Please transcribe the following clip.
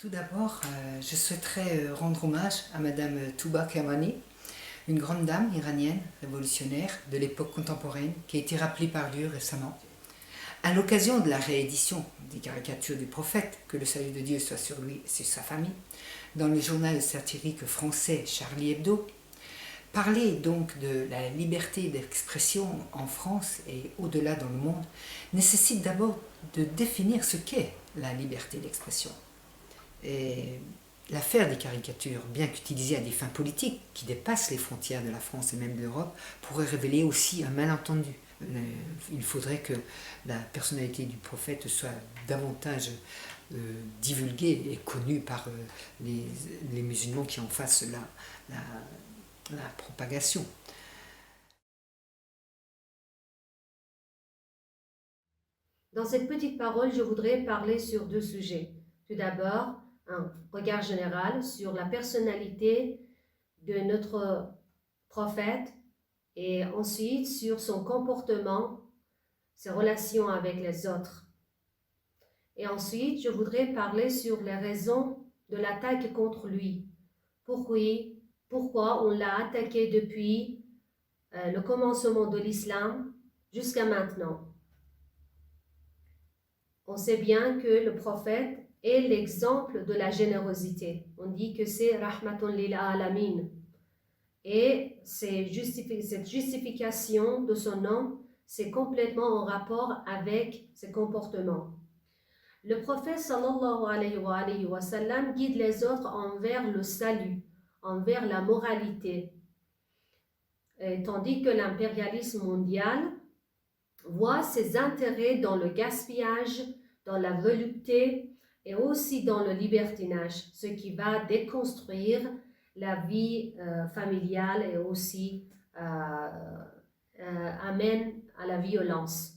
Tout d'abord, je souhaiterais rendre hommage à Madame Touba Kamani, une grande dame iranienne révolutionnaire de l'époque contemporaine qui a été rappelée par Dieu récemment. À l'occasion de la réédition des caricatures du prophète, que le salut de Dieu soit sur lui et sur sa famille, dans le journal satirique français Charlie Hebdo, parler donc de la liberté d'expression en France et au-delà dans le monde nécessite d'abord de définir ce qu'est la liberté d'expression. Et l'affaire des caricatures, bien qu'utilisée à des fins politiques qui dépassent les frontières de la France et même de l'Europe, pourrait révéler aussi un malentendu. Il faudrait que la personnalité du prophète soit davantage divulguée et connue par les musulmans qui en fassent la propagation. Dans cette petite parole, je voudrais parler sur deux sujets. Tout d'abord, un regard général sur la personnalité de notre prophète et ensuite sur son comportement, ses relations avec les autres. Et ensuite, je voudrais parler sur les raisons de l'attaque contre lui. Pourquoi on l'a attaqué depuis le commencement de l'islam jusqu'à maintenant. On sait bien que le prophète est l'exemple de la générosité. On dit que c'est Rahmatun lil alamin. Et cette justification de son nom, c'est complètement en rapport avec ses comportements. Le prophète sallallahu alayhi wa sallam guide les autres envers le salut, envers la moralité. Tandis que l'impérialisme mondial voit ses intérêts dans le gaspillage, dans la volupté et aussi dans le libertinage, ce qui va déconstruire la vie familiale et aussi amène à la violence.